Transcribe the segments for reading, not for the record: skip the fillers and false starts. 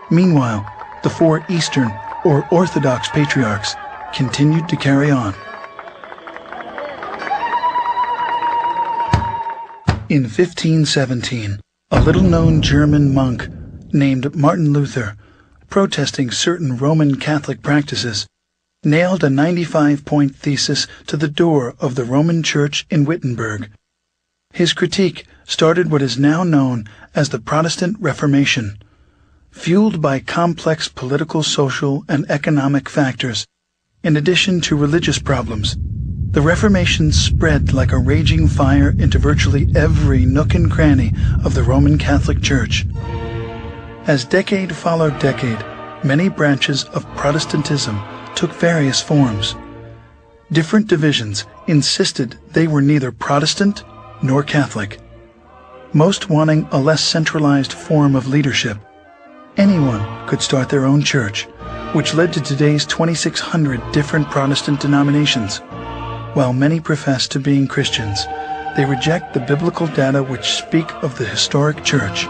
Meanwhile, the four Eastern or Orthodox patriarchs continued to carry on. In 1517, a little-known German monk named Martin Luther, protesting certain Roman Catholic practices, nailed a 95-point thesis to the door of the Roman Church in Wittenberg. His critique started what is now known as the Protestant Reformation. Fueled by complex political, social, and economic factors, in addition to religious problems, the Reformation spread like a raging fire into virtually every nook and cranny of the Roman Catholic Church. As decade followed decade, many branches of Protestantism took various forms. Different divisions insisted they were neither Protestant nor Catholic, most wanting a less centralized form of leadership. Anyone could start their own church, which led to today's 2,600 different Protestant denominations. While many profess to being Christians, they reject the biblical data which speak of the historic church,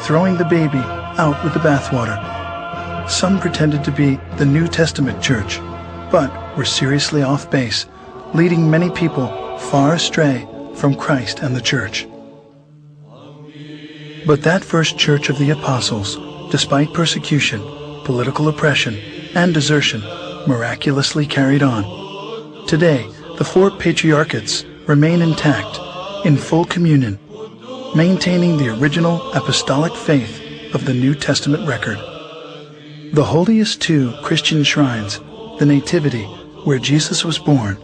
throwing the baby out with the bathwater. Some pretended to be the New Testament church, but were seriously off base, leading many people far astray from Christ and the church. But that first church of the apostles, despite persecution, political oppression, and desertion, miraculously carried on. Today, the four patriarchates remain intact, in full communion, maintaining the original apostolic faith of the New Testament record. The holiest two Christian shrines, the Nativity, where Jesus was born,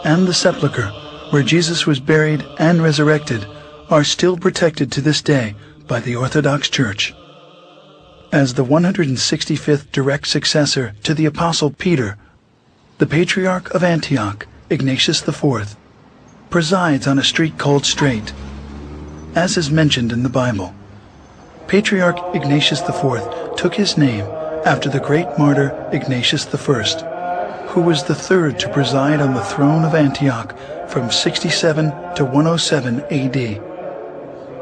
and the Sepulchre, where Jesus was buried and resurrected, are still protected to this day by the Orthodox Church. As the 165th direct successor to the Apostle Peter, the Patriarch of Antioch, Ignatius IV, presides on a street called Straight, as is mentioned in the Bible. Patriarch Ignatius IV took his name after the great martyr Ignatius I, who was the third to preside on the throne of Antioch from 67 to 107 AD.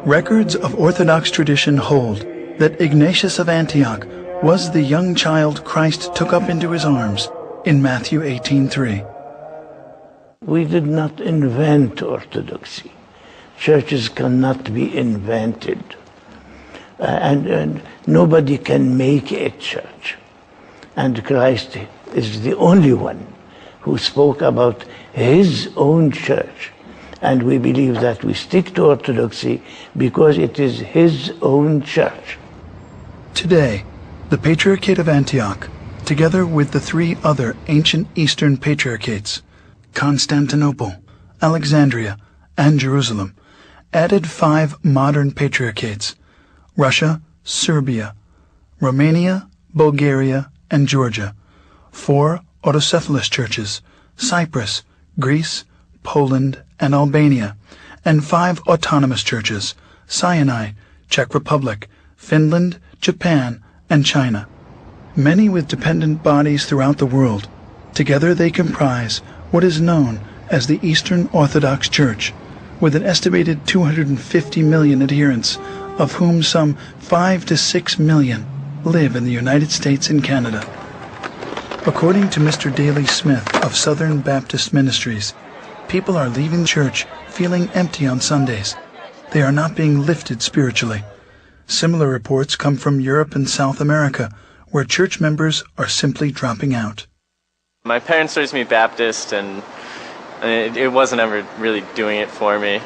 Records of Orthodox tradition hold that Ignatius of Antioch was the young child Christ took up into his arms in Matthew 18:3. We did not invent orthodoxy. Churches cannot be invented. And nobody can make a church. And Christ is the only one who spoke about his own church. And we believe that we stick to orthodoxy because it is his own church. Today, the Patriarchate of Antioch, together with the three other ancient Eastern patriarchates, Constantinople, Alexandria, and Jerusalem, added 5 modern patriarchates: Russia, Serbia, Romania, Bulgaria, and Georgia, 4 autocephalous churches, Cyprus, Greece, Poland, and Albania, and 5 autonomous churches, Sinai, Czech Republic, Finland, Japan, and China. Many with dependent bodies throughout the world. Together they comprise what is known as the Eastern Orthodox Church, with an estimated 250 million adherents, of whom some 5 to 6 million live in the United States and Canada. According to Mr. Daley Smith of Southern Baptist Ministries, people are leaving church feeling empty on Sundays. They are not being lifted spiritually. Similar reports come from Europe and South America, where church members are simply dropping out. My parents raised me Baptist, and it wasn't ever really doing it for me.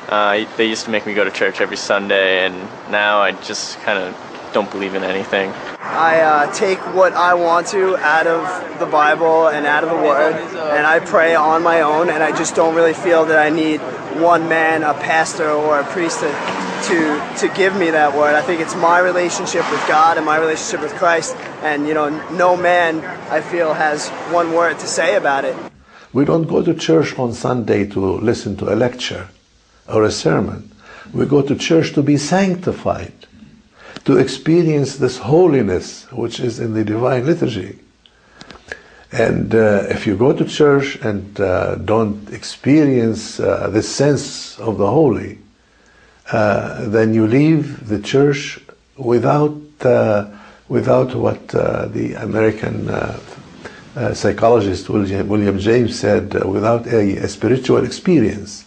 They used to make me go to church every Sunday, and now I just kind of don't believe in anything. I take what I want to out of the Bible and out of the Word, and I pray on my own, and I just don't really feel that I need one man, a pastor or a priest to give me that word. I think it's my relationship with God and my relationship with Christ, and no man, I feel, has one word to say about it. We don't go to church on Sunday to listen to a lecture or a sermon. We go to church to be sanctified, to experience this holiness which is in the divine liturgy. And if you go to church and don't experience this sense of the holy, then you leave the church without without what the American psychologist William James said, without a spiritual experience.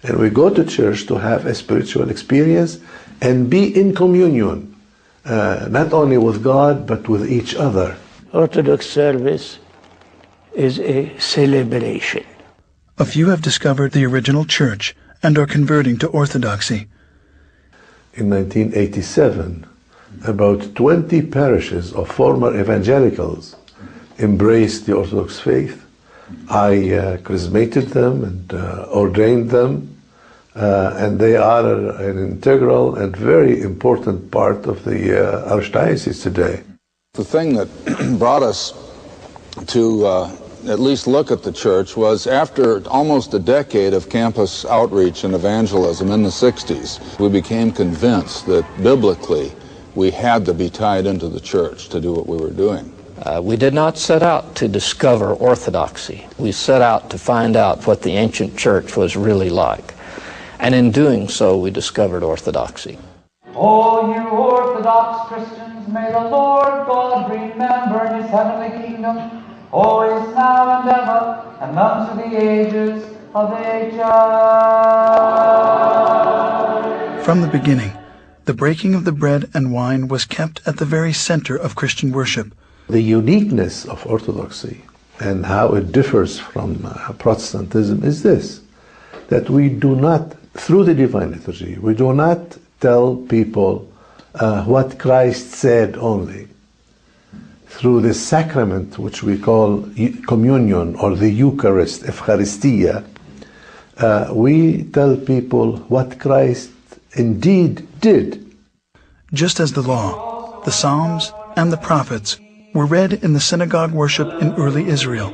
And we go to church to have a spiritual experience and be in communion, not only with God, but with each other. Orthodox service is a celebration. A few have discovered the original church and are converting to Orthodoxy. In 1987, about 20 parishes of former evangelicals embraced the Orthodox faith. I chrismated them and ordained them, and they are an integral and very important part of the Archdiocese today. The thing that brought us to at least look at the church was after almost a decade of campus outreach and evangelism in the 60s, we became convinced that biblically we had to be tied into the church to do what we were doing. We did not set out to discover orthodoxy. We set out to find out what the ancient church was really like. And in doing so, we discovered orthodoxy. O you Orthodox Christians, may the Lord God remember his heavenly kingdom, always now and ever, and unto the ages of ages. From the beginning, the breaking of the bread and wine was kept at the very center of Christian worship. The uniqueness of Orthodoxy and how it differs from Protestantism is this, that we do not, through the Divine Liturgy, we do not tell people what Christ said only. Through the sacrament, which we call communion or the Eucharist, Eucharistia, we tell people what Christ indeed did. Just as the law, the Psalms, and the prophets were read in the synagogue worship in early Israel,